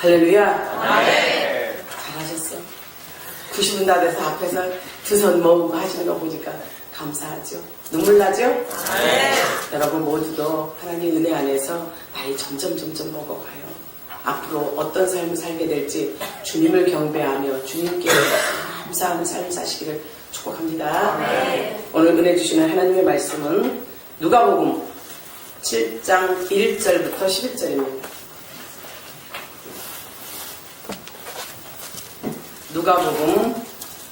할렐루야. 네. 잘하셨어. 90분 다 돼서 앞에서 두 손 모으고 하시는 거 보니까 감사하죠. 눈물 나죠? 네. 여러분 모두도 하나님 은혜 안에서 나이 점점 먹어가요. 앞으로 어떤 삶을 살게 될지 주님을 경배하며 주님께 감사하는 삶을 사시기를 축복합니다. 네. 오늘 은혜 주시는 하나님의 말씀은 누가복음 7장 1절부터 11절입니다. 누가복음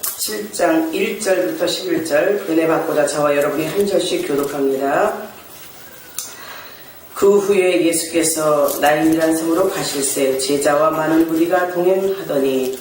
7장 1절부터 11절 은혜 받고자 저와 여러분이 한 절씩 교독합니다. 그 후에 예수께서 나인이란 섬으로 가실새 제자와 많은 무리가 동행하더니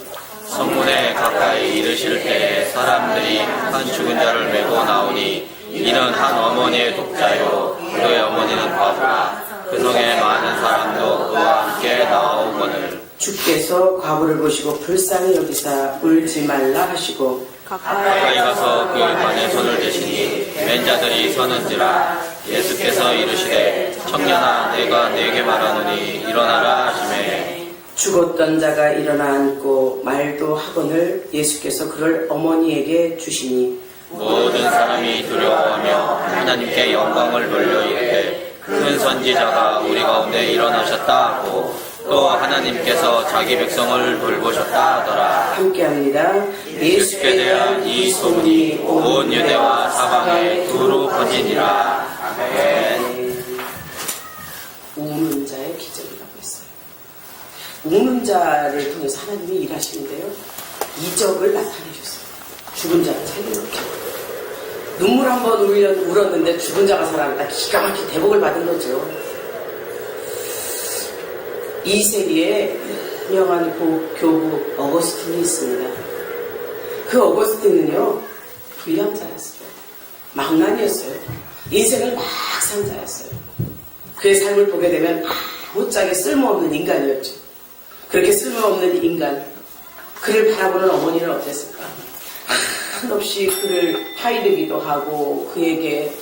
성문에 가까이 이르실 때 사람들이 한 죽은 자를 메고 나오니 이는 한 어머니의 독자요 그의 어머니는 과부라. 그 성에 많은 사람도 그와 함께 나오거늘 주께서 과부를 보시고 불쌍히 여기사 울지 말라 하시고 가까이 가서 그 관에 손을 대시니 맨 자들이 서는지라. 예수께서 이르시되 청년아 내가 네게 말하노니 일어나라 하시매 죽었던 자가 일어나 앉고 말도 하거늘 예수께서 그를 어머니에게 주시니 모든 사람이 두려워하며 하나님께 영광을 돌려 이르되 큰 선지자가 우리 가운데 일어나셨다 하고 또 하나님께서 자기 백성을 돌보셨다 하더라. 함께합니다. 예수께 대한 이 소문이 온 유대와 사방에 두루 퍼지니라. 아멘. 우는 자의 기적이라고 했어요. 우는 자를 통해서 하나님이 일하시는데요. 이적을 나타내셨어요. 죽은 자를 살려놓게. 눈물 한번 울었는데 죽은 자가 살아났다. 기가 막힌 대복을 받은 거죠. 2세기에 유명한 교부 어거스틴이 있습니다. 그 어거스틴은요 불량자였어요. 망난이었어요. 인생을 막 산 자였어요. 그의 삶을 보게 되면 아무짝에 쓸모없는 인간이었죠. 그렇게 쓸모없는 인간, 그를 바라보는 어머니는 어땠을까? 한없이 그를 타이르기도 하고 그에게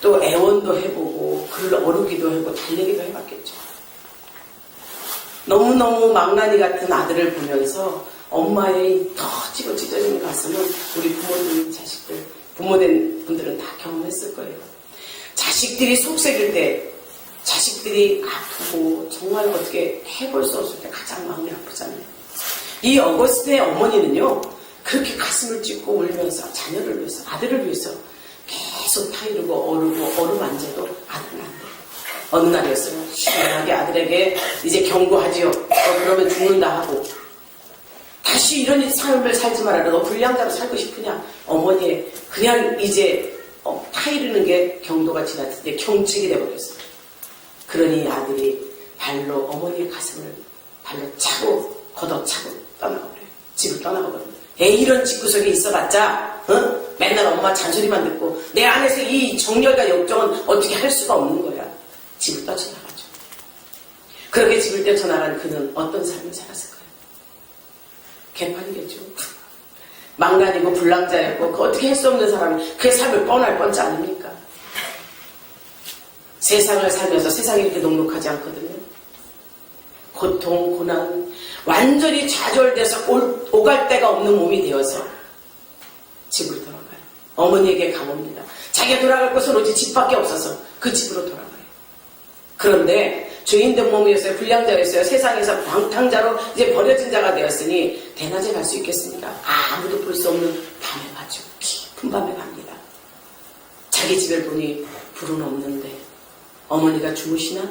또 애원도 해보고 그를 어루기도 하고 달래기도 해봤겠죠. 너무너무 망나니 같은 아들을 보면서 엄마의 터지고 찢어지는 가슴은 우리 부모님 자식들, 부모된 분들은 다 경험했을 거예요. 자식들이 속색일 때, 자식들이 아프고 정말 어떻게 해볼 수 없을 때 가장 마음이 아프잖아요. 이 어거스틴의 어머니는요 그렇게 가슴을 찢고 울면서 자녀를 위해서, 아들을 위해서 계속 타이르고 어루만져도 아들은 안 돼요. 어느 날이었어요. 시원하게 아들에게 이제 경고하지요. 그러면 죽는다 하고 다시 이런 삶을 살지 말아라. 너 불량자로 살고 싶으냐? 어머니의 그냥 이제 타이르는 게 경도가 지났을 때 경직이 돼버렸어요. 그러니 아들이 발로 어머니의 가슴을 발로 차고 걷어차고 떠나가버려요. 집을 떠나가버려요. 이런 집구석에 있어봤자 맨날 엄마 잔소리만 듣고 내 안에서 이 정열과 역정은 어떻게 할 수가 없는 거야. 집을 떠쳐나가죠. 그렇게 집을 뛰쳐나간 그는 어떤 삶을 살았을까요? 개판이겠죠. 망나니고 불량자였고 그 어떻게 할 수 없는 사람이 그의 삶을 뻔할 뻔치 아닙니까? 세상을 살면서 세상이 이렇게 녹록하지 않거든요. 고통, 고난, 완전히 좌절돼서 오갈 데가 없는 몸이 되어서 집으로 돌아가요. 어머니에게 가봅니다. 자기가 돌아갈 곳은 오직 집밖에 없어서 그 집으로 돌아가요. 그런데 죄인된 몸이었어요. 불량자였어요. 세상에서 방탕자로 이제 버려진 자가 되었으니 대낮에 갈 수 있겠습니까? 아무도 볼 수 없는 밤에 가죠. 깊은 밤에 갑니다. 자기 집을 보니 불은 없는데 어머니가 주무시나?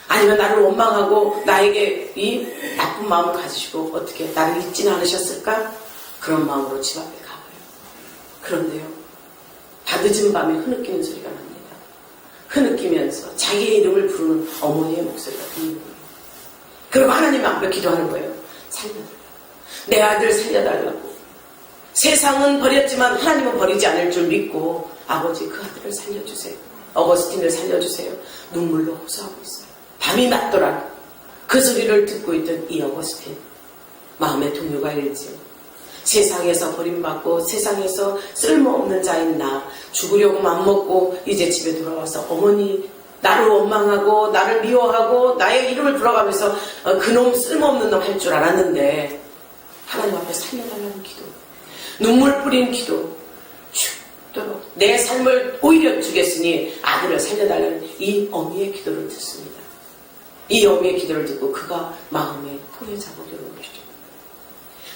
아니면 나를 원망하고 나에게 이 나쁜 마음을 가지시고 어떻게 나를 잊지는 않으셨을까? 그런 마음으로 집 앞에 가봐요. 그런데요, 밤늦은 밤에 흐느끼는 소리가 납니다. 흐느끼면서 자기의 이름을 부르는 어머니의 목소리가 들리는 거예요. 그리고 하나님 앞에 기도하는 거예요. 살려달라고. 내 아들 살려달라고. 세상은 버렸지만 하나님은 버리지 않을 줄 믿고 아버지 그 아들을 살려주세요. 어거스틴을 살려주세요. 눈물로 호소하고 있어요. 밤이 맞더라. 그 소리를 듣고 있던 이 어거스틴 마음의 동요가 일지요. 세상에서 버림받고 세상에서 쓸모없는 자인 나 죽으려고 맘먹고 이제 집에 돌아와서 어머니 나를 원망하고 나를 미워하고 나의 이름을 불러가면서 그놈 쓸모없는 놈 할 줄 알았는데 하나님 앞에 살려달라는 기도, 눈물 뿌리는 기도, 죽도록 내 삶을 오히려 주겠으니 아들을 살려달라는 이 어미의 기도를 듣습니다. 이 어미의 기도를 듣고 그가 마음에 통에 자복이 오는 것이죠.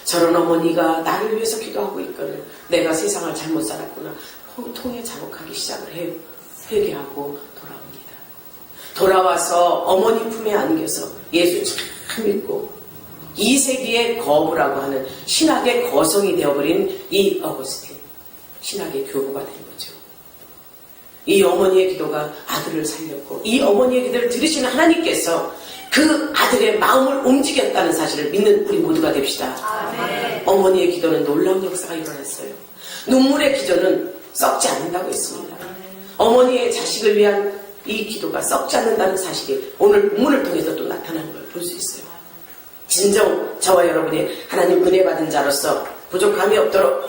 저런 어머니가 나를 위해서 기도하고 있거늘 내가 세상을 잘못 살았구나. 통에 자복하기 시작을 해요. 회개하고 돌아옵니다. 돌아와서 어머니 품에 안겨서 예수 참 믿고 2세기의 거부라고 하는 신학의 거성이 되어버린 이 어거스틴, 신학의 교부가 된 거죠. 이 어머니의 기도가 아들을 살렸고 이 어머니의 기도를 들으시는 하나님께서 그 아들의 마음을 움직였다는 사실을 믿는 우리 모두가 됩시다. 아멘. 어머니의 기도는 놀라운 역사가 일어났어요. 눈물의 기도는 썩지 않는다고 했습니다. 어머니의 자식을 위한 이 기도가 썩지 않는다는 사실이 오늘 본문을 통해서 또 나타나는 걸 볼 수 있어요. 진정 저와 여러분이 하나님 은혜 받은 자로서 부족함이 없도록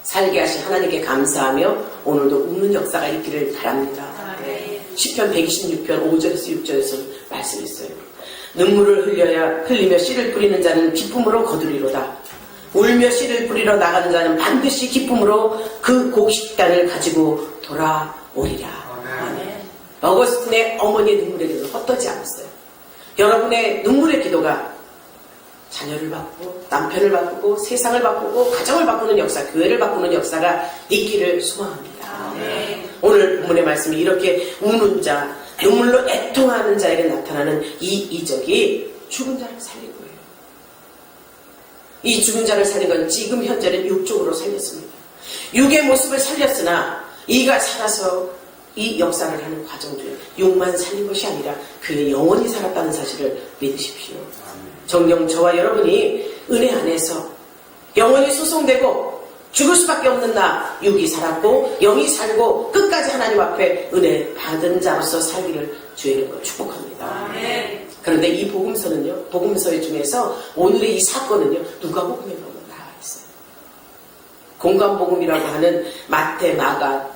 살게 하신 하나님께 감사하며 오늘도 웃는 역사가 있기를 바랍니다. 시편 126편 5절에서 6절에서 말씀했어요. 눈물을 흘리며 씨를 뿌리는 자는 기쁨으로 거두리로다. 울며 씨를 뿌리러 나가는 자는 반드시 기쁨으로 그 곡식단을 가지고 돌아오리라. 아멘. 어거스틴의 어머니의 눈물의 기도는 헛되지 않았어요. 여러분의 눈물의 기도가 자녀를 바꾸고 남편을 바꾸고 세상을 바꾸고 가정을 바꾸는 역사, 교회를 바꾸는 역사가 있기를 소망합니다. 아멘. 오늘 본문의 말씀이 이렇게 우는 자, 눈물로 애통하는 자에게 나타나는 이 이적이 죽은 자를 살린 거예요. 이 죽은 자를 살린 건 지금 현재는 육적으로 살렸습니다. 육의 모습을 살렸으나 이가 살아서 이 역사를 하는 과정 중에 육만 살린 것이 아니라 그의 영혼이 살았다는 사실을 믿으십시오. 정녕 저와 여러분이 은혜 안에서 영혼이 소송되고 죽을 수밖에 없는 나 육이 살았고 영이 살고 끝까지 하나님 앞에 은혜 받은 자로서 살기를 주의 이름으로 축복합니다. 아멘. 그런데 이 복음서는요, 복음서 중에서 오늘의 이 사건은요, 누가복음에 보면 나와 있어요. 공간복음이라고 하는 마태, 마가,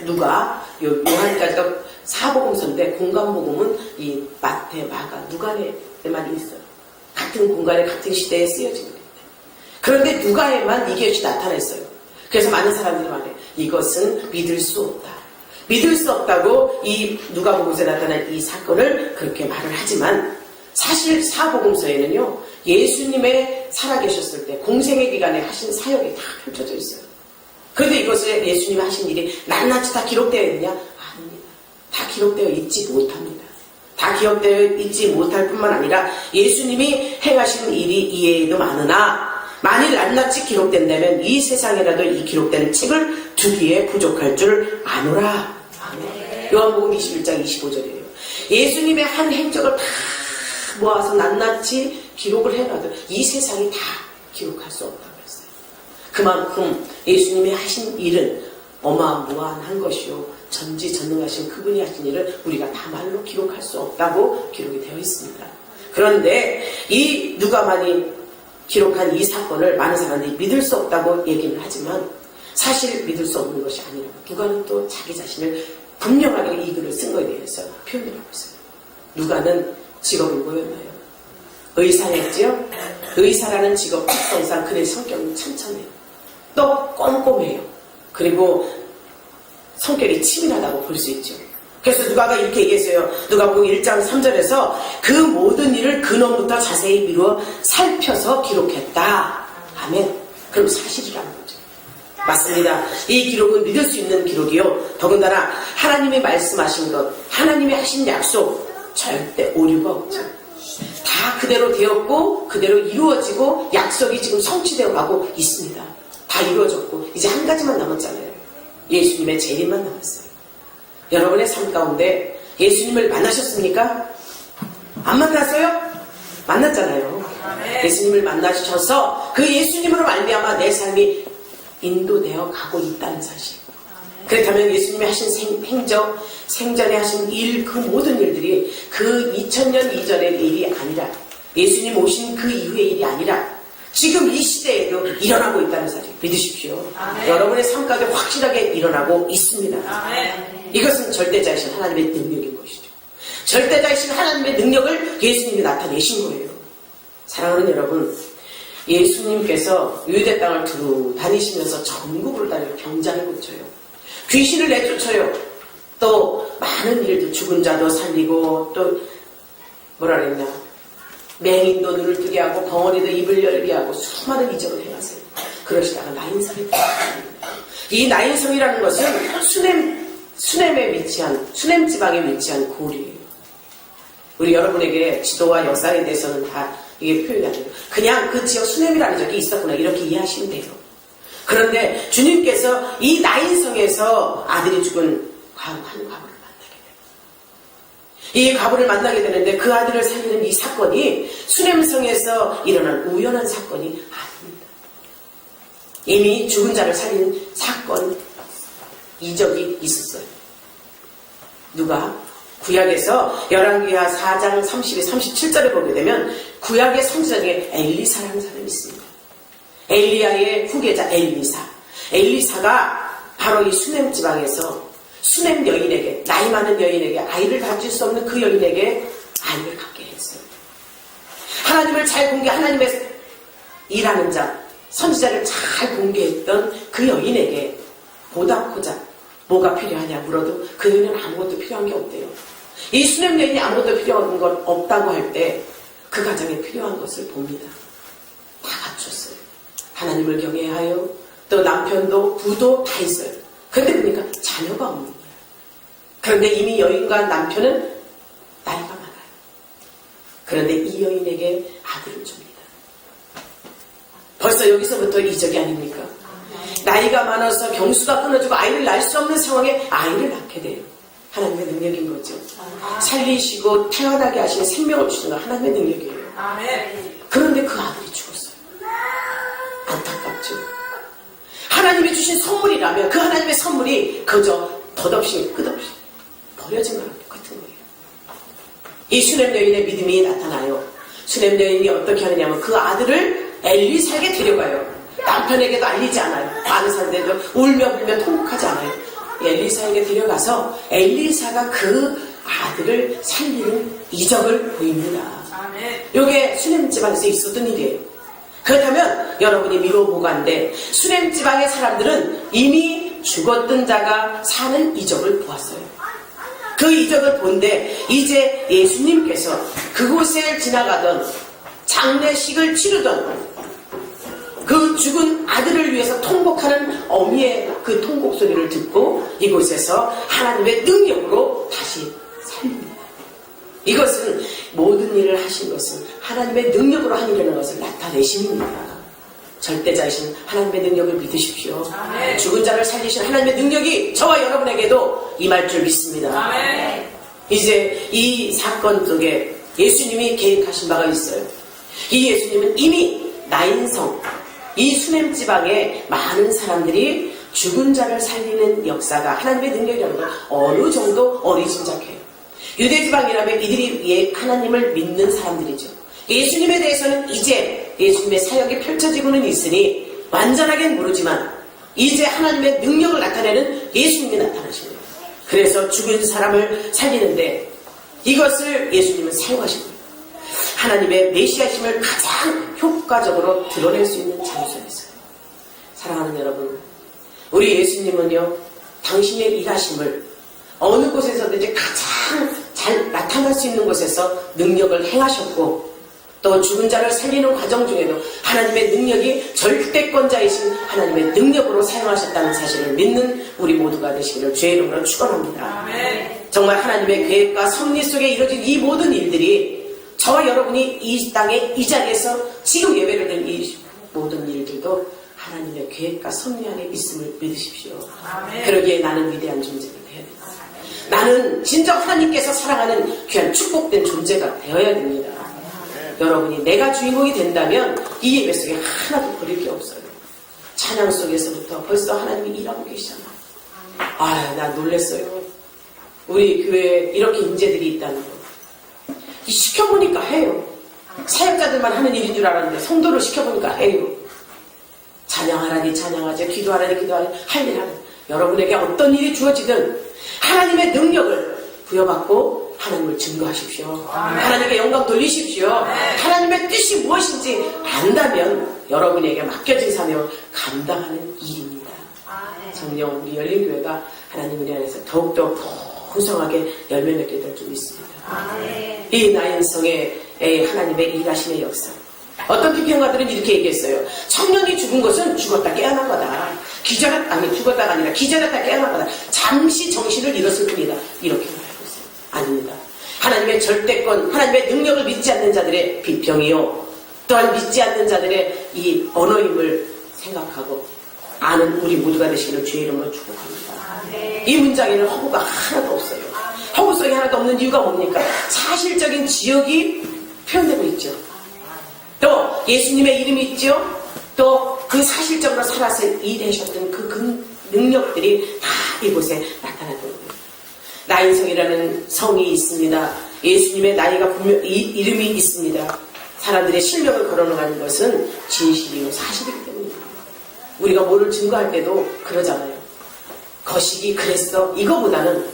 누가, 요한까지가 사복음서인데 공간복음은 이 마태, 마가, 누가에만 있어요. 같은 공간에 같은 시대에 쓰여진 겁니다. 그런데 누가에만 이것이 나타났어요. 그래서 많은 사람들이 말해요. 이것은 믿을 수 없다. 믿을 수 없다고 이 누가복음서에 나타난 이 사건을 그렇게 말을 하지만 사실 사복음서에는요. 예수님의 살아계셨을 때 공생의 기간에 하신 사역이 다 펼쳐져 있어요. 그런데 이것을 예수님이 하신 일이 낱낱이 다 기록되어 있느냐? 아닙니다. 다 기록되어 있지 못합니다. 다 기억되어 있지 못할 뿐만 아니라 예수님이 행하신 일이 이외에도 많으나 만일 낱낱이 기록된다면 이 세상에라도 이 기록된 책을 두기에 부족할 줄 아노라. 요한복음 21장 25절이에요. 예수님의 한 행적을 다 모아서 낱낱이 기록을 해놔도 이 세상이 다 기록할 수 없다고 했어요. 그만큼 예수님이 하신 일은 어마무한한 것이요 전지전능하신 그분이 하신 일을 우리가 다 말로 기록할 수 없다고 기록이 되어 있습니다. 그런데 이 누가만이 기록한 이 사건을 많은 사람들이 믿을 수 없다고 얘기를 하지만 사실 믿을 수 없는 것이 아니라 누가는 또 자기 자신을 분명하게 이 글을 쓴 거에 대해서 표현을 하고 있어요. 누가는 직업이 뭐였나요? 의사였지요? 의사라는 직업 특성상 그의 성격은 참참해요. 또 꼼꼼해요. 그리고 성격이 치밀하다고 볼 수 있죠. 그래서 누가가 이렇게 얘기했어요. 누가복음 1장 3절에서 그 모든 일을 근원부터 자세히 미루어 살펴서 기록했다. 아멘. 그럼 사실이라는 거죠. 맞습니다. 이 기록은 믿을 수 있는 기록이요. 더군다나 하나님이 말씀하신 것, 하나님이 하신 약속 절대 오류가 없죠. 다 그대로 되었고 그대로 이루어지고 약속이 지금 성취되어 가고 있습니다. 다 이루어졌고 이제 한 가지만 남았잖아요. 예수님의 재림만 남았어요. 여러분의 삶 가운데 예수님을 만나셨습니까? 안 만났어요? 만났잖아요. 예수님을 만나셔서 그 예수님으로 말미암아 내 삶이 인도되어 가고 있다는 사실. 그렇다면 예수님이 하신 행적, 생전에 하신 일, 그 모든 일들이 그 2000년 이전의 일이 아니라 예수님 오신 그 이후의 일이 아니라 지금 이 시대에도 일어나고 있다는 사실 믿으십시오. 여러분의 삶 가운데 확실하게 일어나고 있습니다. 이것은 절대자이신 하나님의 능력인 것이죠. 절대자이신 하나님의 능력을 예수님이 나타내신 거예요. 사랑하는 여러분, 예수님께서 유대 땅을 두루 다니시면서 전국을 다니며 병자를 고쳐요. 귀신을 내쫓아요. 또 많은 일들, 죽은 자도 살리고, 또 뭐라 그랬냐, 맹인도 눈을 뜨게 하고 벙어리도 입을 열게 하고 수많은 이적을 행하세요. 그러시다가 나인성에 들어갑니다. 이 나인성이라는 것은 수냄에 위치한, 수냄 지방에 위치한 고리예요. 우리 여러분에게 지도와 역사에 대해서는 다 이게 표현이 안 돼요. 그냥 그 지역 수냄이라는 적이 있었구나 이렇게 이해하시면 돼요. 그런데 주님께서 이 나인성에서 아들이 죽은 한 과부를 만나게 돼요. 이 과부를 만나게 되는데 그 아들을 살리는 이 사건이 수냄성에서 일어난 우연한 사건이 아닙니다. 이미 죽은 자를 살린 사건, 이적이 있었어요. 누가? 구약에서 열왕기하 4장 32, 37절에 보게 되면 구약의 선지자 중에 엘리사라는 사람이 있습니다. 엘리야의 후계자 엘리사. 엘리사가 바로 이 수냄 지방에서 수냄 여인에게, 나이 많은 여인에게, 아이를 가질 수 없는 그 여인에게 아이를 갖게 했어요. 하나님을 잘 공개, 하나님의 일하는 자, 선지자를 잘 공개했던 그 여인에게 보답고자 뭐가 필요하냐 물어도 그 여인은 아무것도 필요한 게 없대요. 이 수냄 여인이 아무것도 필요한 건 없다고 할 때 그 가정에 필요한 것을 봅니다. 다 갖췄어요. 하나님을 경외하여 또 남편도 부도 다 있어요. 그런데 보니까 자녀가 없는 거예요. 그런데 이미 여인과 남편은 나이가 많아요. 그런데 이 여인에게 아들을 줍니다. 벌써 여기서부터 이적이 아닙니까? 나이가 많아서 경수가 끊어지고 아이를 낳을 수 없는 상황에 아이를 낳게 돼요. 하나님의 능력인 거죠. 살리시고 태어나게 하시는 생명을 주시는 건 하나님의 능력이에요. 그런데 그 아들이 죽었어요. 안타깝죠. 하나님이 주신 선물이라면 그 하나님의 선물이 그저 덧없이 끝없이 버려진 거랑 똑같은 거예요. 이 수냄 여인의 믿음이 나타나요. 수냄 여인이 어떻게 하느냐면 그 아들을 엘리사에게 데려가요. 남편에게도 알리지 않아요. 많은 사람들도 울며 불며 통곡하지 않아요. 엘리사에게 데려가서 엘리사가 그 아들을 살리는 이적을 보입니다. 이게 수냄 지방에서 있었던 일이에요. 그렇다면 여러분이 미뤄보관데 수냄 지방의 사람들은 이미 죽었던 자가 사는 이적을 보았어요. 그 이적을 본데 이제 예수님께서 그곳을 지나가던 장례식을 치르던 그 죽은 아들을 위해서 통곡하는 어미의 그 통곡 소리를 듣고 이곳에서 하나님의 능력으로 다시 살립니다. 이것은 모든 일을 하신 것은 하나님의 능력으로 하시려는 것을 나타내십니다. 절대자이신 하나님의 능력을 믿으십시오. 아멘. 죽은 자를 살리신 하나님의 능력이 저와 여러분에게도 임할 줄 믿습니다. 아멘. 이제 이 사건 속에 예수님이 계획하신 바가 있어요. 이 예수님은 이미 나인성, 이 수냄 지방에 많은 사람들이 죽은 자를 살리는 역사가 하나님의 능력이라는 걸 어느 정도 어리짐작해요. 유대 지방이라면 이들이 하나님을 믿는 사람들이죠. 예수님에 대해서는 이제 예수님의 사역이 펼쳐지고는 있으니 완전하게는 모르지만 이제 하나님의 능력을 나타내는 예수님이 나타나신 거예요. 그래서 죽은 사람을 살리는데 이것을 예수님은 사용하신 거예요. 하나님의 메시아심을 가장 효과적으로 드러낼 수 있는 장소였어요. 사랑하는 여러분, 우리 예수님은요, 당신의 일하심을 어느 곳에서든지 가장 잘 나타날 수 있는 곳에서 능력을 행하셨고 또 죽은 자를 살리는 과정 중에도 하나님의 능력이 절대권자이신 하나님의 능력으로 사용하셨다는 사실을 믿는 우리 모두가 되시기를 주의 이름으로 축원합니다. 정말 하나님의 계획과 섭리 속에 이루어진 이 모든 일들이 저와 여러분이 이 땅에 이 자리에서 지금 예배를 드린 이 모든 일들도 하나님의 계획과 섭리 안에 있음을 믿으십시오. 그러기에 나는 위대한 존재가 되어야 됩니다. 나는 진정 하나님께서 사랑하는 귀한 축복된 존재가 되어야 됩니다. 여러분이 내가 주인공이 된다면 이 예배 속에 하나도 버릴 게 없어요. 찬양 속에서부터 벌써 하나님이 일하고 계시잖아. 아, 나 놀랐어요. 우리 교회에 이렇게 인재들이 있다는 거. 시켜보니까 해요. 사역자들만 하는 일인 줄 알았는데 성도를 시켜보니까 해요. 찬양하라니 찬양하죠. 기도하라니 기도하죠. 할 일 하는. 여러분에게 어떤 일이 주어지든 하나님의 능력을 부여받고 하나님을 증거하십시오. 하나님께 영광 돌리십시오. 하나님의 뜻이 무엇인지 안다면 여러분에게 맡겨진 사명 감당하는 일입니다. 성령 우리 열린교회가 하나님 은혜 안에서 더욱더 풍성하게 열매 맺게 될 줄 믿습니다. 이 나인성의 하나님의 일하심의 역사. 어떤批评가들은 이렇게 얘기했어요. 청년이 죽은 것은 죽었다 깨어난 거다. 죽었다가 아니라 기절했다 깨어난 거다. 잠시 정신을 잃었을 뿐이다. 이렇게 말하고 있어요. 아닙니다. 하나님의 절대권, 하나님의 능력을 믿지 않는 자들의 비평이요. 또한 믿지 않는 자들의 이 언어임을 생각하고 아는 우리 모두가 되시기를 주의 이름으로 축복합니다. 이 문장에는 허구가 하나도 없어요. 허구성이 하나도 없는 이유가 뭡니까? 사실적인 지역이 표현되고 있죠. 또 예수님의 이름이 있죠. 또 그 사실적으로 살아서 일하셨던 그 능력들이 다 이곳에 나타나고 있습니다. 나인성이라는 성이 있습니다. 예수님의 나이가 분명 이름이 있습니다. 사람들의 실력을 걸어나가는 것은 진실이요 사실이기 때문입니다. 우리가 뭐를 증거할 때도 그러잖아요. 거시기 그랬어. 이거보다는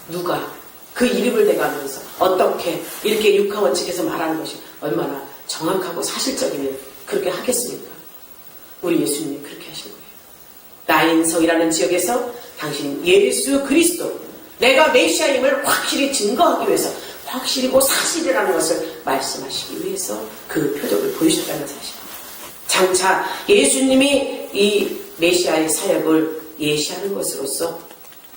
누가 그 이름을 대가면서 어떻게 이렇게 육하원칙에서 말하는 것이 얼마나 정확하고 사실적이면 그렇게 하겠습니까? 우리 예수님이 그렇게 하신 거예요. 나인성이라는 지역에서 당신 예수 그리스도 내가 메시아임을 확실히 증거하기 위해서 확실히고 사실이라는 것을 말씀하시기 위해서 그 표적을 보여주셨다는 사실. 장차 예수님이 이 메시아의 사역을 예시하는 것으로서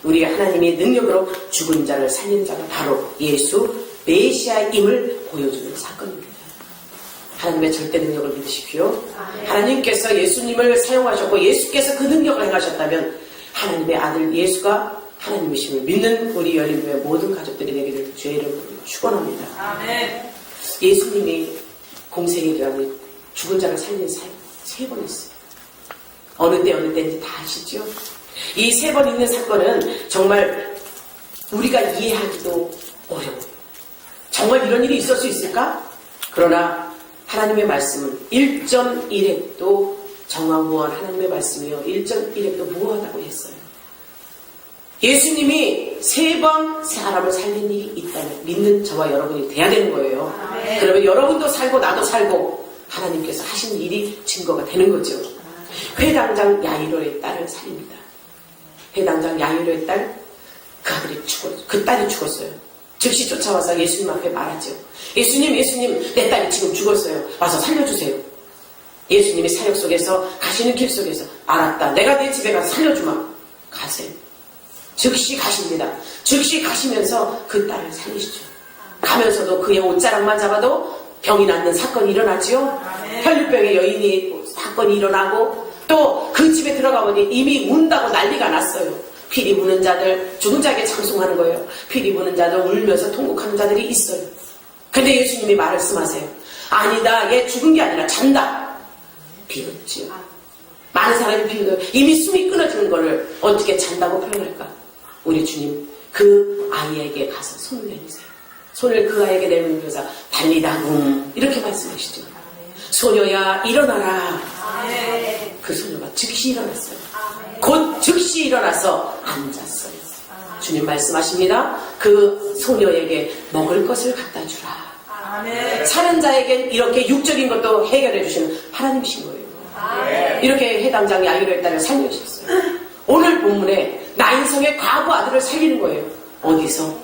우리 하나님의 능력으로 죽은 자를 살린 자가 바로 예수 메시아임을 보여주는 사건입니다. 하나님의 절대 능력을 믿으십시오. 하나님께서 예수님을 사용하셨고 예수께서 그 능력을 행하셨다면 하나님의 아들 예수가 하나님이심을 믿는 우리 열린교회 모든 가족들이 되기를 주의 이름으로 축원합니다. 예수님이 공생에 대한 죽은 자를 살린 사역 3번 했어요. 어느 때인지 다 아시죠? 이 3번 있는 사건은 정말 우리가 이해하기도 어려워요. 정말 이런 일이 있을 수 있을까? 그러나 하나님의 말씀은 1.1획도 정황무한 하나님의 말씀이요 1.1획도 무한하다고 했어요. 예수님이 3번 사람을 살린 일이 있다면 믿는 저와 여러분이 돼야 되는 거예요. 그러면 여러분도 살고 나도 살고 하나님께서 하신 일이 증거가 되는 거죠. 회당장 야이로의 딸을 살립니다. 회당장 야이로의 딸, 그 딸이 죽었어요. 즉시 쫓아와서 예수님 앞에 말하죠. 예수님, 내 딸이 지금 죽었어요. 와서 살려주세요. 예수님이 사역 속에서 가시는 길 속에서 알았다. 내가 내 집에 가서 살려주마. 가세요. 즉시 가십니다. 즉시 가시면서 그 딸을 살리시죠. 가면서도 그의 옷자락만 잡아도 병이 낫는 사건이 일어나죠. 혈류병의 여인이 사건이 일어나고 또 그 집에 들어가 보니 이미 운다고 난리가 났어요. 피리 부는 자들, 죽은 자에게 찬송하는 거예요. 피리 부는 자들, 울면서 통곡하는 자들이 있어요. 근데 예수님이 말씀하세요. 아니다, 얘 죽은 게 아니라 잔다. 비웃죠. 많은 사람이 비웃어요. 이미 숨이 끊어지는 거를 어떻게 잔다고 표현할까? 우리 주님 그 아이에게 가서 손을 내미세요. 손을 그 아이에게 내밀면서 달리다궁 이렇게 말씀하시죠. 소녀야 일어나라. 그 소녀가 즉시 일어났어요. 곧 즉시 일어나서 앉았어요. 주님 말씀하십니다. 그 소녀에게 먹을 것을 갖다 주라. 사는 자에겐 이렇게 육적인 것도 해결해 주시는 하나님이신 거예요. 이렇게 해당장 야이로의 딸을 살려주셨어요. 오늘 본문에 나인성의 과부 아들을 살리는 거예요. 어디서?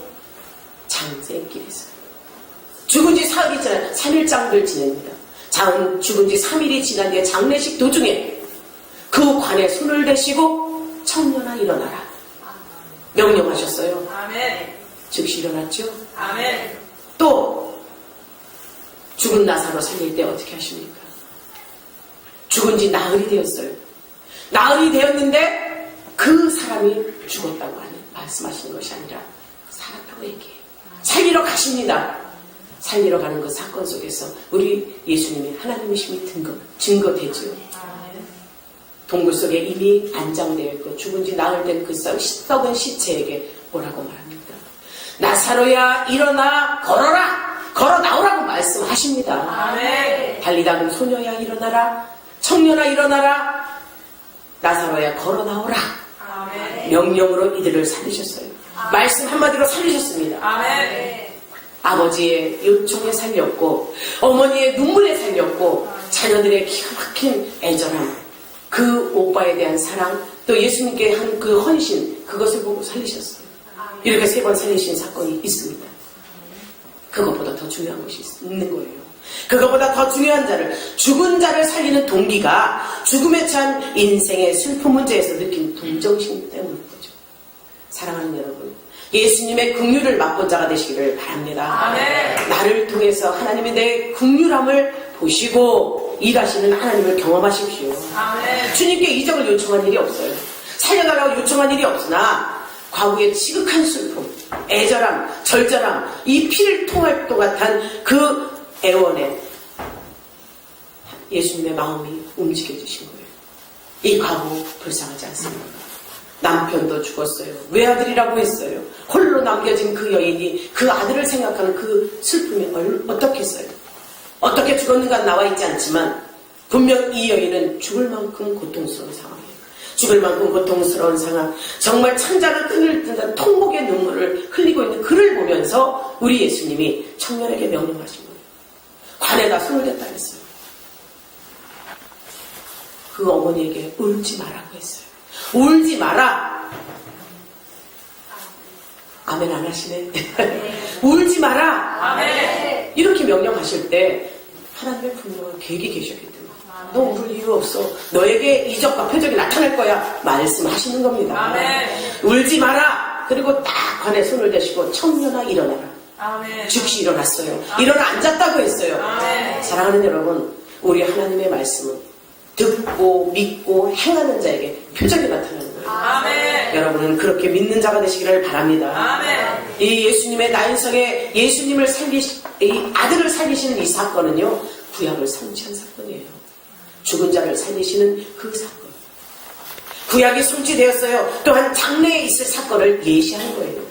장생길에서. 죽은 지 3일이 지난 3일장들 지냅니다. 죽은 지 3일이 지난 뒤에 장례식 도중에 그 관에 손을 대시고 청년아 일어나라. 명령하셨어요. 즉시 일어났죠. 또 죽은 나사로 살릴 때 어떻게 하십니까? 죽은 지 나흘이 되었어요. 나흘이 되었는데 그 사람이 죽었다고 말씀하시는 것이 아니라 살았다고 얘기해요. 살리러 가십니다. 살리러 가는 그 사건 속에서 우리 예수님이 하나님이심이 증거되죠. 동굴 속에 이미 안장되어 있고 죽은 지 나흘 된 그 썩은 시체에게 뭐라고 말합니까? 나사로야 일어나 걸어라. 걸어 나오라고 말씀하시죠. 하십니다. 아멘. 달리다는 소녀야 일어나라, 청년아 일어나라, 나사로야 걸어 나오라. 아멘. 명령으로 이들을 살리셨어요. 말씀 한마디로 살리셨습니다. 아멘. 아버지의 요청에 살렸고, 어머니의 눈물에 살렸고, 자녀들의 기가 막힌 애절함, 그 오빠에 대한 사랑, 또 예수님께 한 그 헌신, 그것을 보고 살리셨어요. 이렇게 3번 살리신 사건이 있습니다. 그것보다 더 중요한 것이 있는 거예요. 그것보다 더 중요한 자를, 죽은 자를 살리는 동기가 죽음에 처한 인생의 슬픔 문제에서 느낀 동정심 때문인 거죠. 사랑하는 여러분, 예수님의 긍휼을 맛본 자가 되시기를 바랍니다. 아멘. 나를 통해서 하나님이 내 긍휼함을 보시고 일하시는 하나님을 경험하십시오. 아멘. 주님께 이적을 요청한 일이 없어요. 살려달라고 요청한 일이 없으나 과거의 지극한 슬픔, 애절함, 절절함, 이 피를 통할 것 같은 그 애원에 예수님의 마음이 움직여주신 거예요. 이 과부 불쌍하지 않습니까? 남편도 죽었어요. 외아들이라고 했어요. 홀로 남겨진 그 여인이 그 아들을 생각하는 그 슬픔이 어떻겠어요? 어떻게 죽었는가 나와 있지 않지만 분명 이 여인은 죽을 만큼 고통스러운 상황이에요. 죽을 만큼 고통스러운 상황, 정말 창자를 끈을 뜬다 통곡의 눈물을 흘리고 있는 그를 보면서 우리 예수님이 청년에게 명령하신 거예요. 관에다 손을 댔다 했어요. 그 어머니에게 울지 말라고 했어요. 울지 마라. 아멘 안 하시네. 울지 마라. 아멘. 이렇게 명령하실 때 하나님의 분명한 계획이 계셨기 때문에 너 울을 이유 없어. 너에게 이적과 표적이 나타날 거야. 말씀하시는 겁니다. 아멘. 울지 마라. 그리고 딱 관에 손을 대시고 청년아 일어나라. 아멘. 즉시 일어났어요. 일어나 앉았다고 했어요. 아멘. 사랑하는 여러분, 우리 하나님의 말씀은 듣고 믿고 행하는 자에게 표적이 나타나는 거예요. 아멘. 여러분은 그렇게 믿는 자가 되시기를 바랍니다. 아멘. 이 예수님의 나인성에 예수님을 이 아들을 살리시는 이 사건은요, 구약을 성취한 사건이에요. 죽은 자를 살리시는 그 사건. 구약이 성취되었어요. 또한 장래에 있을 사건을 예시한 거예요.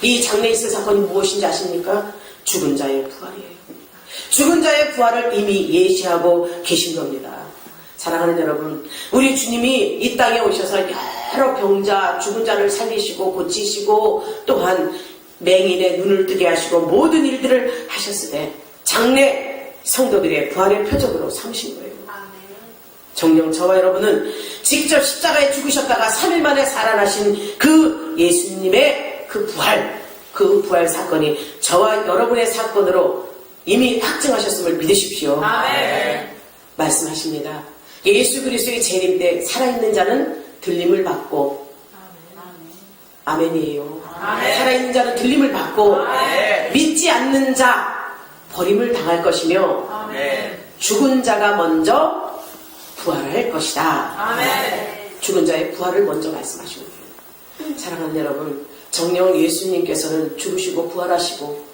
이 장래에 있을 사건이 무엇인지 아십니까? 죽은 자의 부활이에요. 죽은 자의 부활을 이미 예시하고 계신 겁니다. 사랑하는 여러분, 우리 주님이 이 땅에 오셔서 여러 병자, 죽은 자를 살리시고 고치시고 또한 맹인의 눈을 뜨게 하시고 모든 일들을 하셨을 때 장래 성도들의 부활의 표적으로 삼으신 거예요. 정녕 저와 여러분은 직접 십자가에 죽으셨다가 3일 만에 살아나신 그 예수님의 그 부활 사건이 저와 여러분의 사건으로 이미 확증하셨음을 믿으십시오. 아멘. 말씀하십니다. 예수 그리스도의 재림 때 살아있는 자는 들림을 받고 아멘이에요. 아멘. 살아있는 자는 들림을 받고 아멘. 믿지 않는 자 버림을 당할 것이며 아멘. 죽은 자가 먼저 부활할 것이다. 아멘. 죽은 자의 부활을 먼저 말씀하시는 거예요. 사랑하는 여러분, 정녕 예수님께서는 죽으시고 부활하시고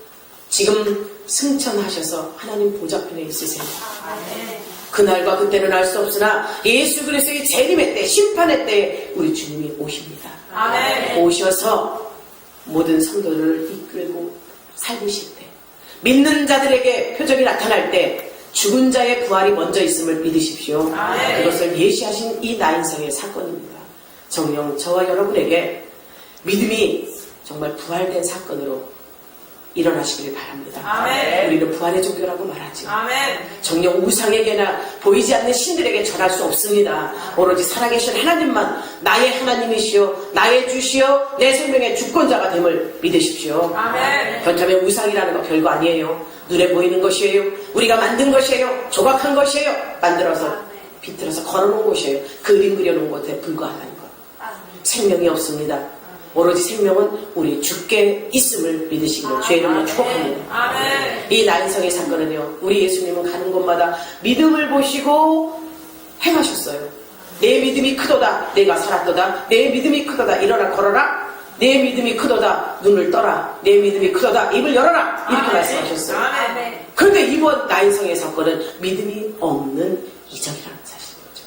지금 승천하셔서 하나님 보좌편에 있으세요. 아멘. 그날과 그때는 알 수 없으나 예수 그리스도의 재림의 때, 심판의 때 우리 주님이 오십니다. 아멘. 오셔서 모든 성도들을 이끌고 살리실 때, 믿는 자들에게 표적이 나타날 때 죽은 자의 부활이 먼저 있음을 믿으십시오. 아멘. 그것을 예시하신 이 나인성의 사건입니다. 정녕 저와 여러분에게 믿음이 정말 부활된 사건으로 일어나시기를 바랍니다. 아멘. 우리는 부활의 종교라고 말하지. 아멘. 정녕 우상에게나 보이지 않는 신들에게 절할 수 없습니다. 오로지 살아계신 하나님만 나의 하나님이시오, 나의 주시오, 내 생명의 주권자가 됨을 믿으십시오. 아멘. 그렇다면 우상이라는 거 별거 아니에요. 눈에 보이는 것이에요. 우리가 만든 것이에요. 조각한 것이에요. 만들어서 비틀어서 걸어놓은 것이에요. 그림 그려놓은 것에 불과하다는 것. 생명이 없습니다. 오로지 생명은 우리 주께 있음을 믿으시기를 주의 이름으로 축복합니다. 아멘. 이 나인성의 사건은요, 우리 예수님은 가는 곳마다 믿음을 보시고 행하셨어요. 내 믿음이 크도다. 내가 살았도다. 내 믿음이 크도다. 일어나 걸어라. 내 믿음이 크도다. 눈을 떠라. 내 믿음이 크도다. 입을 열어라. 이렇게 말씀하셨어요. 아멘. 그런데 이번 나인성의 사건은 믿음이 없는 이적이라는 사실인 거죠.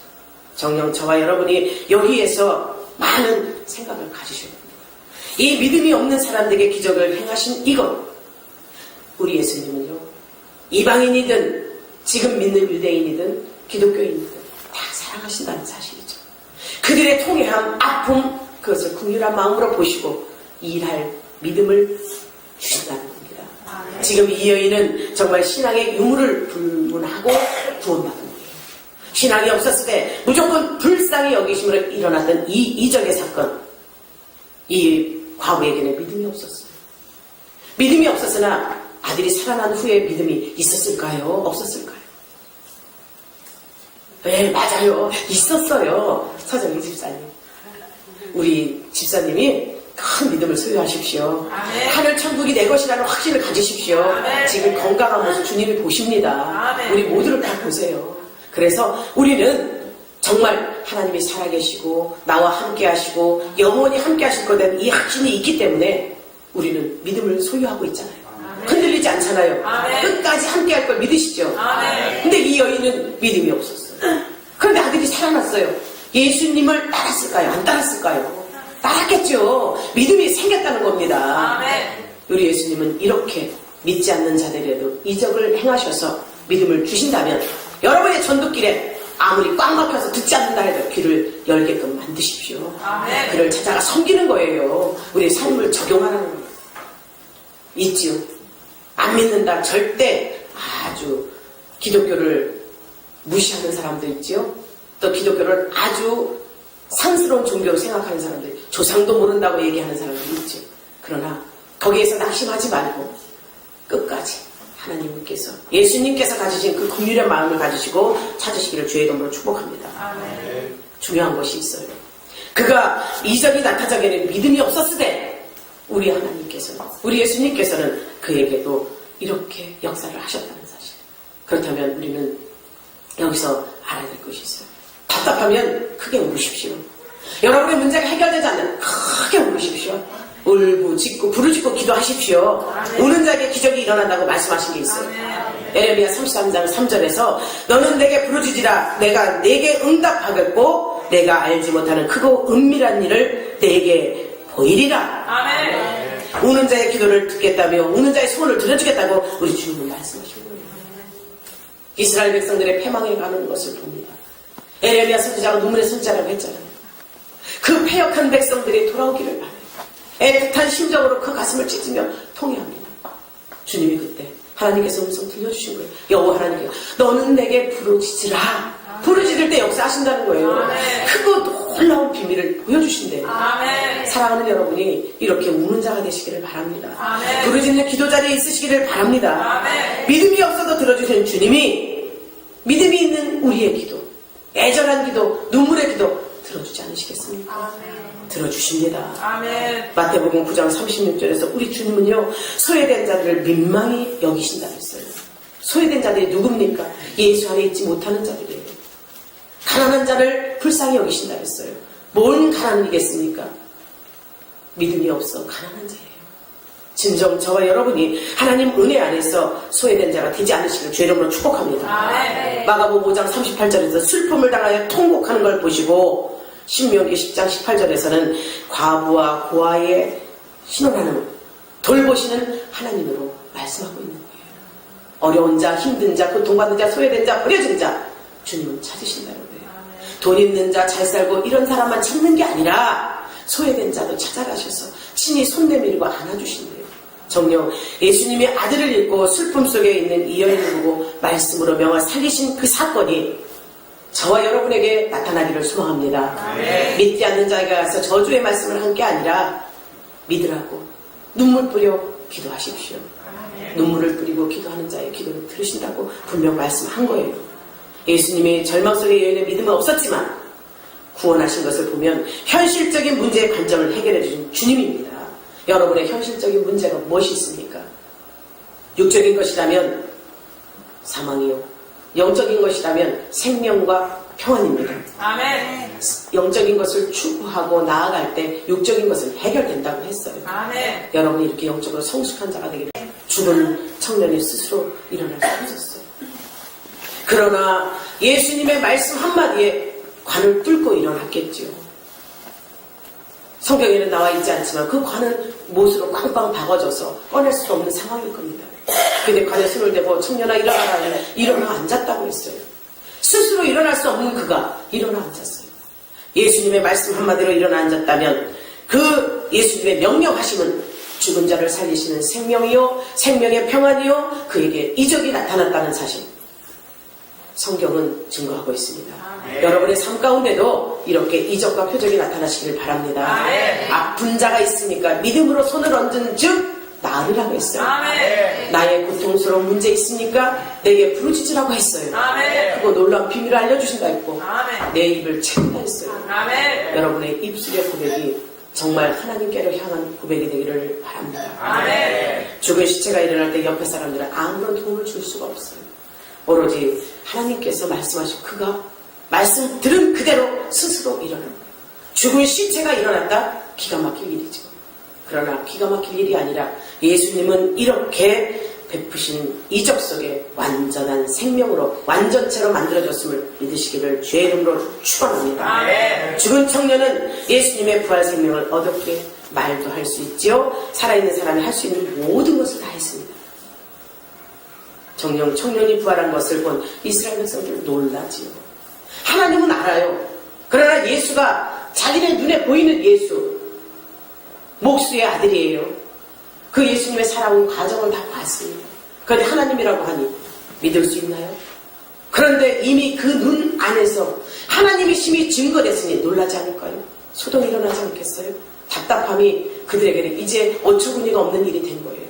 정녕 저와 여러분이 여기에서 많은 생각을 가지셔야 됩니다. 이 믿음이 없는 사람들에게 기적을 행하신 이것, 우리 예수님은요, 이방인이든 지금 믿는 유대인이든 기독교인이든 다 사랑하신다는 사실이죠. 그들의 통해한 아픔, 그것을 긍휼한 마음으로 보시고 일할 믿음을 주신다는 겁니다. 지금 이 여인은 정말 신앙의 유무를 불문하고 구원받은 거예요. 신앙이 없었을 때 무조건 불쌍히 여기심으로 일어났던 이 이적의 사건, 이 과부에게는 믿음이 없었어요. 믿음이 없었으나 아들이 살아난 후에 믿음이 있었을까요? 없었을까요? 네, 맞아요. 있었어요. 서정희 집사님. 우리 집사님이 큰 믿음을 소유하십시오. 아멘. 하늘 천국이 내 것이라는 확신을 가지십시오. 아멘. 지금 건강한 모습 주님이 보십니다. 아멘. 우리 모두를 다 보세요. 그래서 우리는 정말 하나님이 살아계시고 나와 함께 하시고 영원히 함께 하실 거된 이 확신이 있기 때문에 우리는 믿음을 소유하고 있잖아요. 흔들리지 않잖아요. 아멘. 끝까지 함께 할 걸 믿으시죠. 아멘. 근데 이 여인은 믿음이 없었어요. 그런데 아들이 살아났어요. 예수님을 따랐을까요? 안 따랐을까요? 따랐겠죠. 믿음이 생겼다는 겁니다. 아멘. 우리 예수님은 이렇게 믿지 않는 자들에도 이적을 행하셔서 믿음을 주신다면 여러분의 전도길에 아무리 꽉 막혀서 듣지 않는다 해도 귀를 열게끔 만드십시오. 아멘. 그를 찾아가 섬기는 거예요. 우리의 삶을 적용하라는 거예요. 있지요. 안 믿는다. 절대 아주 기독교를 무시하는 사람도 있지요. 또 기독교를 아주 상스러운 종교로 생각하는 사람들, 조상도 모른다고 얘기하는 사람들이 있죠. 그러나 거기에서 낙심하지 말고 끝까지 하나님께서, 예수님께서 가지신 그 긍휼의 마음을 가지시고 찾으시기를 주의 이름으로 축복합니다. 아멘. 중요한 것이 있어요. 그가 이적이 나타나기에는 믿음이 없었을 때 우리 하나님께서는, 우리 예수님께서는 그에게도 이렇게 역사를 하셨다는 사실. 그렇다면 우리는 여기서 알아야 될 것이 있어요. 답답하면 크게 울으십시오. 여러분의 문제가 해결되지 않으면 크게 울으십시오. 울부짖고 부르짖고 기도하십시오. 우는 자에게 기적이 일어난다고 말씀하신 게 있어요. 에레미야 33장 3절에서 너는 내게 부르짖으라. 내가 내게 응답하겠고 내가 알지 못하는 크고 은밀한 일을 내게 보이리라. 아멘. 우는 자의 기도를 듣겠다며 우는 자의 소원을 들어주겠다고 우리 주님은 말씀하신 거예요. 이스라엘 백성들의 패망해 가는 것을 봅니다. 에레미야 선지자가 눈물의 선지자라고 했잖아요. 그 패역한 백성들이 돌아오기를 바라요. 애틋한 심정으로 그 가슴을 찢으며 통회합니다. 주님이 그때 하나님께서 음성 들려주신 거예요. 여호와 하나님께서 너는 내게 부르짖으라. 부르짖을 때 역사하신다는 거예요. 아멘. 크고 놀라운 비밀을 보여주신대요. 아멘. 사랑하는 여러분이 이렇게 우는 자가 되시기를 바랍니다. 아멘. 부르짖는 기도 자리에 있으시기를 바랍니다. 아멘. 믿음이 없어도 들어주시는 주님이 믿음이 있는 우리의 기도, 애절한 기도, 눈물의 기도 들어주지 않으시겠습니까? 아멘. 들어주십니다. 아멘. 마태복음 9장 36절에서 우리 주님은요, 소외된 자들을 민망히 여기신다 했어요. 소외된 자들이 누굽니까? 예수 안에 있지 못하는 자들이에요. 가난한 자를 불쌍히 여기신다 했어요. 뭔 가난이겠습니까? 믿음이 없어 가난한 자예요. 진정 저와 여러분이 하나님 은혜 안에서 소외된 자가 되지 않으시길 주의 이름으로 축복합니다. 아멘. 마가복음 5장 38절에서 슬픔을 당하여 통곡하는 걸 보시고 신명기 10장 18절에서는 과부와 고아의 신원하는 돌보시는 하나님으로 말씀하고 있는 거예요. 어려운 자, 힘든 자, 고통받는 자, 소외된 자, 버려진 자 주님은 찾으신다는 거예요. 돈 있는 자, 잘 살고 이런 사람만 찾는 게 아니라 소외된 자도 찾아가셔서 친히 손 내밀고 안아주신대요. 정녕 예수님이 아들을 잃고 슬픔 속에 있는 이 여인을 보고 말씀으로 명하 살리신 그 사건이 저와 여러분에게 나타나기를 소망합니다. 아멘. 믿지 않는 자에게 가서 저주의 말씀을 한 게 아니라 믿으라고 눈물 뿌려 기도하십시오. 눈물을 뿌리고 기도하는 자의 기도를 들으신다고 분명 말씀한 거예요. 예수님이 절망 속의 여인의 믿음은 없었지만 구원하신 것을 보면 현실적인 문제의 관점을 해결해 주신 주님입니다. 여러분의 현실적인 문제가 무엇이 있습니까? 육적인 것이라면 사망이요, 영적인 것이라면 생명과 평안입니다. 아멘. 영적인 것을 추구하고 나아갈 때 육적인 것은 해결된다고 했어요. 아멘. 여러분이 이렇게 영적으로 성숙한 자가 되기를 죽은 청년이 스스로 일어날 수 없었어요. 그러나 예수님의 말씀 한마디에 관을 뚫고 일어났겠지요. 성경에는 나와 있지 않지만 그 관은 못으로 꽝꽝 박아져서 꺼낼 수 없는 상황일 겁니다. 근데 관에 손을 대고 청년아 일어나라 하면 일어나 앉았다고 했어요. 스스로 일어날 수 없는 그가 일어나 앉았어요. 예수님의 말씀 한마디로 일어나 앉았다면 그 예수님의 명령하심은 죽은 자를 살리시는 생명이요 생명의 평안이요 그에게 이적이 나타났다는 사실 성경은 증거하고 있습니다. 여러분의 삶 가운데도 이렇게 이적과 표적이 나타나시길 바랍니다. 아픈 자가 있으니까 믿음으로 손을 얹은 즉 나으리라고 했어요. 나의 고통스러운 문제 있으니까 내게 부르짖으라고 했어요. 그리고 놀라운 비밀을 알려주신다 했고 내 입을 채운다 했어요. 여러분의 입술의 고백이 정말 하나님께로 향한 고백이 되기를 바랍니다. 죽은 시체가 일어날 때 옆에 사람들은 아무런 도움을 줄 수가 없어요. 오로지 하나님께서 말씀하신 그가 말씀 들은 그대로 스스로 일어납니다. 죽은 시체가 일어났다? 기가 막힐 일이죠. 그러나 기가 막힐 일이 아니라 예수님은 이렇게 베푸신 이적 속에 완전한 생명으로 완전체로 만들어졌음을 믿으시기를 주의 이름으로 축원합니다. 죽은 청년은 예수님의 부활 생명을 얻었기에 말도 할 수 있지요. 살아있는 사람이 할 수 있는 모든 것을 다 했습니다. 정녕 청년이 부활한 것을 본 이스라엘 백성들 놀라지요. 하나님은 알아요. 그러나 예수가 자기네 눈에 보이는 예수 목수의 아들이에요. 그 예수님의 살아온 과정을 다 봤습니다. 그런데 하나님이라고 하니 믿을 수 있나요? 그런데 이미 그 눈 안에서 하나님의 힘이 증거됐으니 놀라지 않을까요? 소동이 일어나지 않겠어요? 답답함이 그들에게는 이제 어처구니가 없는 일이 된 거예요.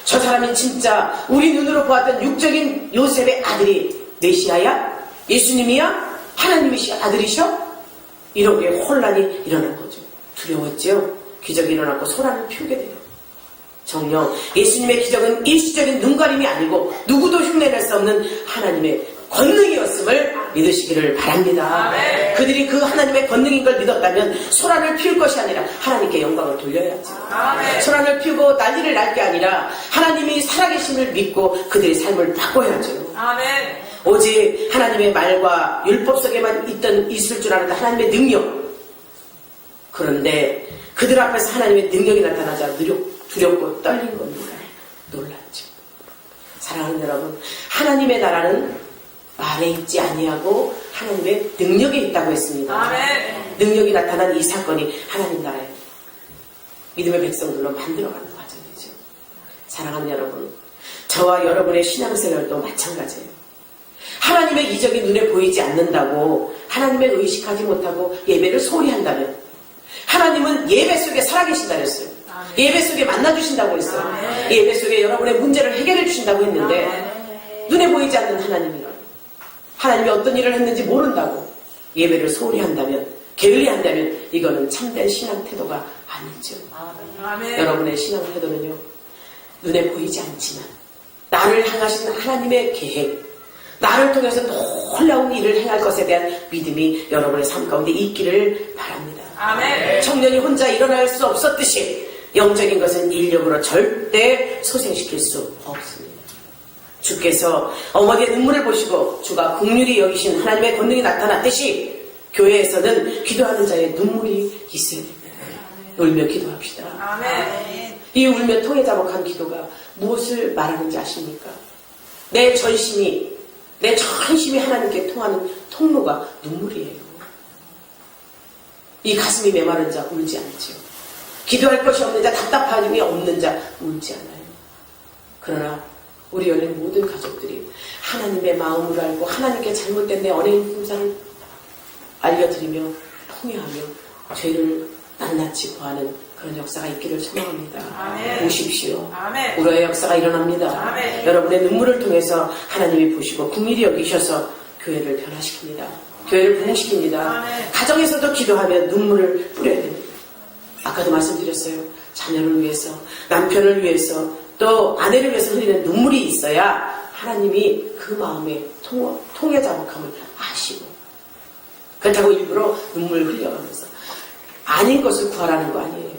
저 사람이 진짜 우리 눈으로 보았던 육적인 요셉의 아들이 메시아야? 예수님이야? 하나님의 아들이셔? 이런 게 혼란이 일어난 거죠. 두려웠죠? 기적이 일어났고 소란을 피우게 돼요. 정녕 예수님의 기적은 일시적인 눈가림이 아니고 누구도 흉내낼 수 없는 하나님의 권능이었음을 믿으시기를 바랍니다. 그들이 그 하나님의 권능인 걸 믿었다면 소란을 피울 것이 아니라 하나님께 영광을 돌려야죠. 소란을 피우고 난리를 날 게 아니라 하나님이 살아계심을 믿고 그들의 삶을 바꿔야죠. 오직 하나님의 말과 율법 속에만 있을 줄 아는 하나님의 능력. 그런데 그들 앞에서 하나님의 능력이 나타나자 두렵고 떨린 겁니다. 놀랐죠. 사랑하는 여러분, 하나님의 나라는 말에 있지 아니하고 하나님의 능력에 있다고 했습니다. 능력이 나타난 이 사건이 하나님 나라의 믿음의 백성들로 만들어가는 과정이죠. 사랑하는 여러분, 저와 여러분의 신앙생활도 마찬가지예요. 하나님의 이적이 눈에 보이지 않는다고 하나님의 의식하지 못하고 예배를 소홀히 한다면 하나님은 예배 속에 살아계신다 했어요. 예배 속에 만나주신다고 했어요. 예배 속에 여러분의 문제를 해결해 주신다고 했는데 눈에 보이지 않는 하나님이라 하나님이 어떤 일을 했는지 모른다고 예배를 소홀히 한다면 게을리한다면 이거는 참된 신앙 태도가 아니죠. 여러분의 신앙 태도는요 눈에 보이지 않지만 나를 향하신 하나님의 계획 나를 통해서 놀라운 일을 행할 것에 대한 믿음이 여러분의 삶 가운데 있기를 바랍니다. 청년이 혼자 일어날 수 없었듯이 영적인 것은 인력으로 절대 소생시킬 수 없습니다. 주께서 어머니의 눈물을 보시고 주가 긍휼히 여기신 하나님의 권능이 나타났듯이 교회에서는 기도하는 자의 눈물이 있어야 됩니다. 울며 기도합시다. 이 울며 통해 자복한 기도가 무엇을 말하는지 아십니까? 내 전심이 하나님께 통하는 통로가 눈물이에요. 이 가슴이 메마른 자 울지 않죠. 기도할 것이 없는 자, 답답함이 없는 자 울지 않아요. 그러나 우리 열린 모든 가족들이 하나님의 마음을 알고 하나님께 잘못된 내 어린 품살을 알려드리며 통회하며 죄를 낱낱이 구하는 그런 역사가 있기를 소망합니다. 오십시오. 울어의 역사가 일어납니다. 여러분의 눈물을 통해서 하나님이 보시고 긍휼히 여기셔서 교회를 변화시킵니다. 교회를 부흥시킵니다. 가정에서도 기도하며 눈물을 뿌려야 됩니다. 아까도 말씀드렸어요. 자녀를 위해서, 남편을 위해서, 또 아내를 위해서 흘리는 눈물이 있어야 하나님이 그 마음의 통해 자복함을 아시고 그렇다고 일부러 눈물 흘려가면서 아닌 것을 구하라는 거 아니에요.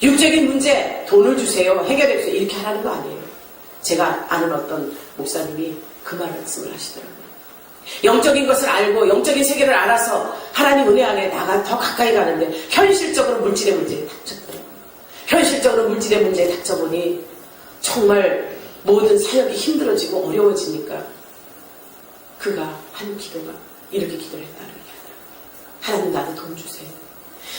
육적인 문제 돈을 주세요. 해결해 주세요. 이렇게 하라는 거 아니에요. 제가 아는 어떤 목사님이 그 말씀을 하시더라고요. 영적인 것을 알고 영적인 세계를 알아서 하나님 은혜 안에 더 가까이 가는데 현실적으로 물질의 문제에 닥쳤더라고요. 현실적으로 물질의 문제에 닥쳐보니 정말 모든 사역이 힘들어지고 어려워지니까 그가 한 기도가 이렇게 기도를 했다는 거예요. 하나님, 나도 돈 주세요.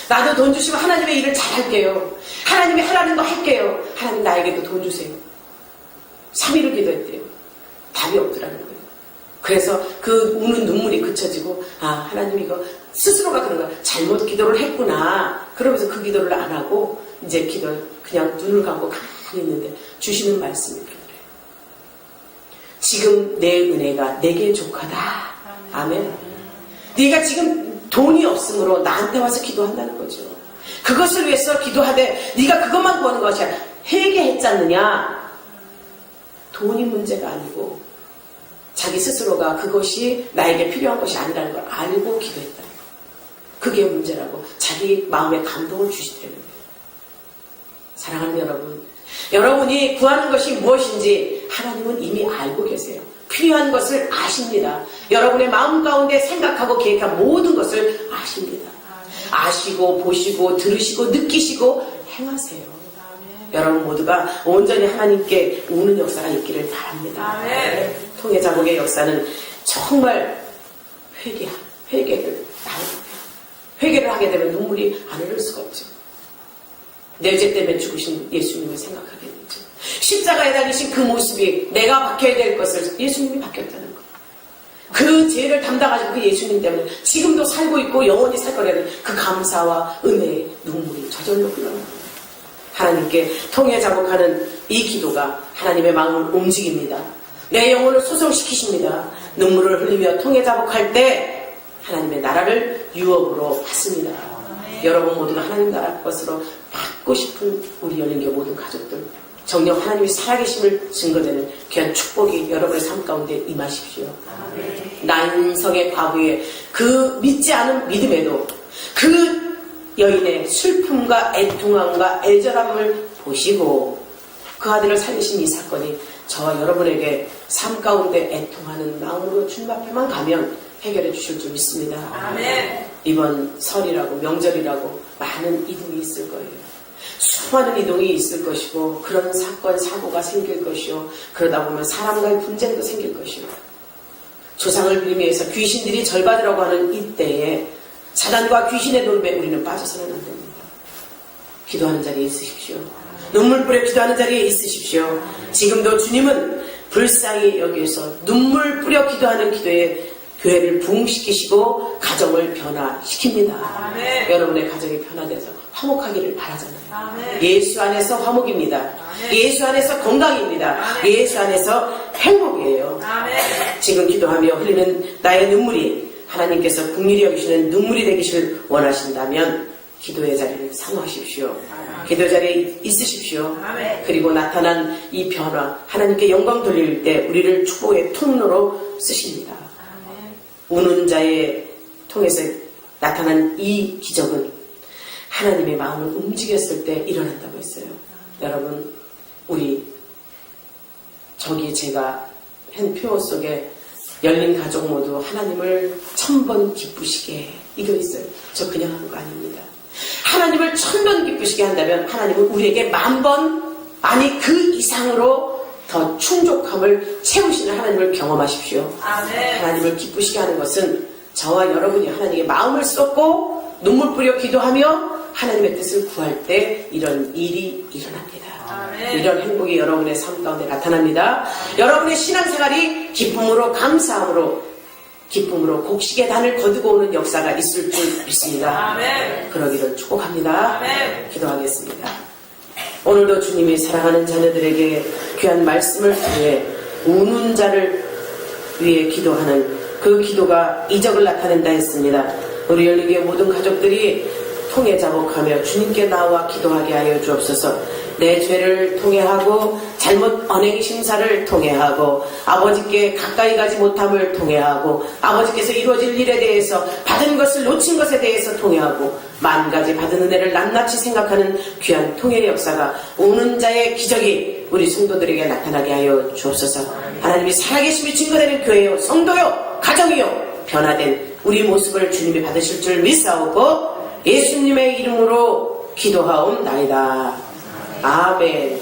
나도 돈 주시면 하나님의 일을 잘할게요. 하나님이 하라는 거 할게요. 하나님, 나에게도 돈 주세요. 3일을 기도했대요. 답이 없더라는 거예요. 그래서 그 우는 눈물이 그쳐지고, 아, 하나님 이거 스스로가 그런 거야. 잘못 기도를 했구나. 그러면서 그 기도를 안 하고 이제 그냥 눈을 감고 가만히 있는데 주시는 말씀이 그래요. 지금 내 은혜가 내게 족하다. 아멘. 네가 지금 돈이 없으므로 나한테 와서 기도한다는 거죠. 그것을 위해서 기도하되 네가 그것만 구하는 것이 아니라 회개했지 않느냐. 돈이 문제가 아니고 자기 스스로가 그것이 나에게 필요한 것이 아니라는 걸 알고 기도했다. 그게 문제라고 자기 마음에 감동을 주시더라는 거예요. 사랑하는 여러분, 여러분이 구하는 것이 무엇인지 하나님은 이미 알고 계세요. 필요한 것을 아십니다. 여러분의 마음 가운데 생각하고 계획한 모든 것을 아십니다. 아시고 보시고 들으시고 느끼시고 행하세요. 여러분 모두가 온전히 하나님께 우는 역사가 있기를 바랍니다. 통해자복의 역사는 정말 회개를 하게 되면 눈물이 안 흐를 수가 없죠. 내 죄 때문에 죽으신 예수님을 생각하게 되죠. 십자가에 달리신 그 모습이 내가 바뀌어야 될 것을 예수님이 바뀌었다는 거예요. 그 죄를 담당하신 그 예수님 때문에 지금도 살고 있고 영원히 살 거라는 그 감사와 은혜의 눈물이 저절로 흘러나옵니다. 하나님께 통해자복하는 이 기도가 하나님의 마음을 움직입니다. 내 영혼을 소성시키십니다. 눈물을 흘리며 통해자복할 때 하나님의 나라를 유업으로 받습니다. 여러분 모두가 하나님 나라 것으로 받고 싶은 우리 열린교 모든 가족들, 정녕 하나님이 살아계심을 증거되는 귀한 축복이 여러분의 삶 가운데 임하십시오. 난성의 과부의 그 믿지 않은 믿음에도 그 여인의 슬픔과 애통함과 애절함을 보시고 그 아들을 살리신 이 사건이 저와 여러분에게 삶 가운데 애통하는 마음으로 주님 앞에만 가면 해결해 주실 줄 믿습니다. 아멘. 이번 설이라고 명절이라고 많은 이동이 있을 거예요. 수많은 이동이 있을 것이고 그런 사건 사고가 생길 것이요, 그러다 보면 사람과의 분쟁도 생길 것이요, 조상을 빌기 위해서 귀신들이 절받으라고 하는 이때에 사단과 귀신의 노름에 우리는 빠져서는 안 됩니다. 기도하는 자리에 있으십시오. 눈물 뿌려 기도하는 자리에 있으십시오. 지금도 주님은 불쌍히 여기에서 눈물 뿌려 기도하는 기도에 교회를 부흥시키시고 가정을 변화시킵니다. 아멘. 여러분의 가정이 변화돼서 화목하기를 바라잖아요. 아멘. 예수 안에서 화목입니다. 아멘. 예수 안에서 건강입니다. 아멘. 예수 안에서 행복이에요. 아멘. 지금 기도하며 흘리는 나의 눈물이 하나님께서 긍휼히 여기시는 눈물이 되기를 원하신다면 기도의 자리를 사모하십시오. 기도 자리에 있으십시오. 아멘. 그리고 나타난 이 변화, 하나님께 영광 돌릴 때 우리를 축복의 통로로 쓰십니다. 우는 자의 통해서 나타난 이 기적은 하나님의 마음을 움직였을 때 일어난다고 했어요. 여러분, 우리 저기 제가 한 표 속에 열린 가족 모두 하나님을 1000번 기쁘시게 이거 있어요. 저 그냥 하는 거 아닙니다. 하나님을 1000번 기쁘시게 한다면 하나님은 우리에게 10,000번, 아니 그 이상으로 더 충족함을 채우시는 하나님을 경험하십시오. 아멘. 하나님을 기쁘시게 하는 것은 저와 여러분이 하나님께 마음을 쏟고 눈물 뿌려 기도하며 하나님의 뜻을 구할 때 이런 일이 일어납니다. 아멘. 이런 행복이 여러분의 삶 가운데 나타납니다. 여러분의 신앙생활이 기쁨으로 감사함으로 기쁨으로 곡식의 단을 거두고 오는 역사가 있을 줄 믿습니다. 아멘. 그러기를 축복합니다. 아멘. 기도하겠습니다. 오늘도 주님이 사랑하는 자녀들에게 귀한 말씀을 통해 우는 자를 위해 기도하는 그 기도가 이적을 나타낸다 했습니다. 우리 열린교회 모든 가족들이 통해자복하며 주님께 나와 기도하게 하여 주옵소서. 내 죄를 통해하고 잘못 언행 심사를 통해하고 아버지께 가까이 가지 못함을 통해하고 아버지께서 이루어질 일에 대해서 받은 것을 놓친 것에 대해서 통해하고 만가지 받은 은혜를 낱낱이 생각하는 귀한 통일의 역사가 우는 자의 기적이 우리 성도들에게 나타나게 하여 주옵소서. 하나님이 살아계심이 증거되는 교회요, 성도요, 가정이요, 변화된 우리 모습을 주님이 받으실 줄 믿사오고 예수님의 이름으로 기도하옵나이다. 아멘.